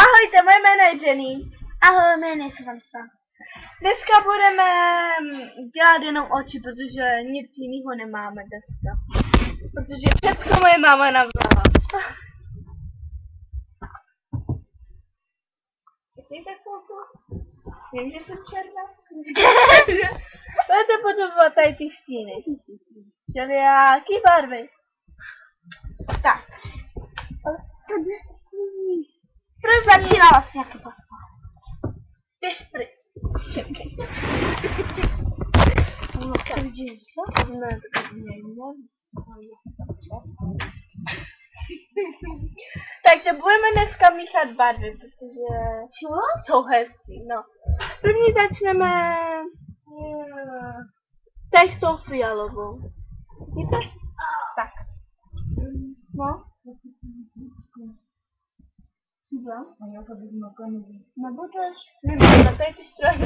Ahojte, moje jméno je Jenny. Ahoj, jmenuji se Vanessa. Dneska budeme dělat jenom oči, protože nic jiného nemáme dneska. Protože všechno moje máma navzala. Čekejte chvilku. Vím, že jsem černá. Budete potřebovat tady ty stíny. Čili jaký barvy? Tak. Proč začínala si jaký barva? Ty špry. Čekej. No, to vidíš, co? Ne, tak nevím. Takže budeme dneska míchat barvy, protože jsou hezký, no. První začneme tady s tou fialovou. Vidíte? Tak. No. Nebudeš? Nebudu, na tady ty strany.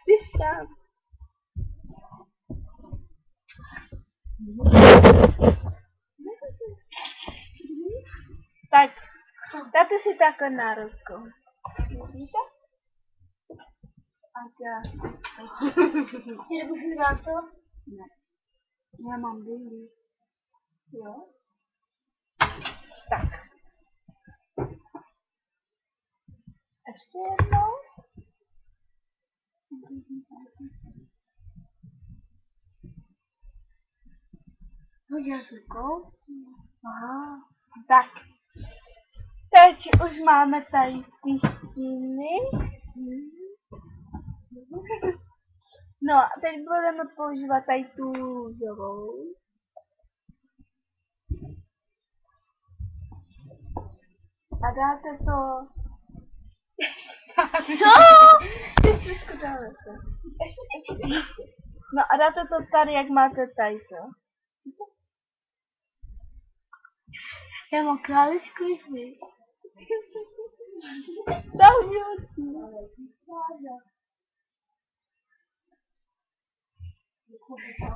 Ty tam. Tak, dáte si takhle národku. Vidíte? A já. Nebudeš na to? Ne. Já mám bílý. Jo? Tak. Ještě jednou. Hodíš rukou? Aha. Tak. Teď už máme tady ty stíny. No a teď budeme používat tady tu růžovou. A dáte to... Co? Ty trošku dále to. Ještě. No a dáte to tady, jak máte tady to. Já mám králičku jsi.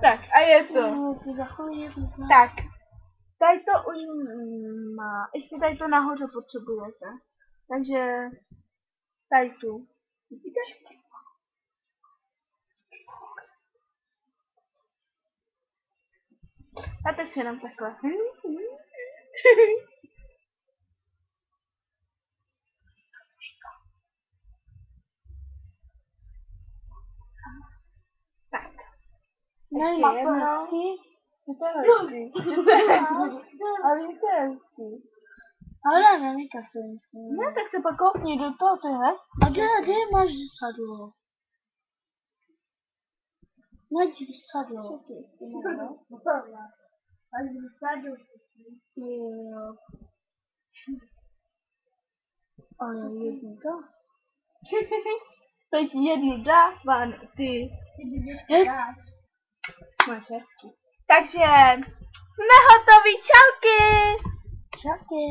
Tak a je to. Tak. Tady to už má. Ještě tady to nahoře potřebujete. Takže tady tu. Vidíte? A teď si jenom takhle. Tak. Ještě jednou. To je hezký. Ale to je hezký. Ale nevím, jak se myslím. Ne, tak se pak koukni do toho, to je hezký. A kde máš zrcadlo? Najdi zrcadlo. Až zrcadlo. Jo. Ale jednu dá. Teď jednu dá, vám ty. Máš hezký. Takže jsme hotoví, čauky! Čauky.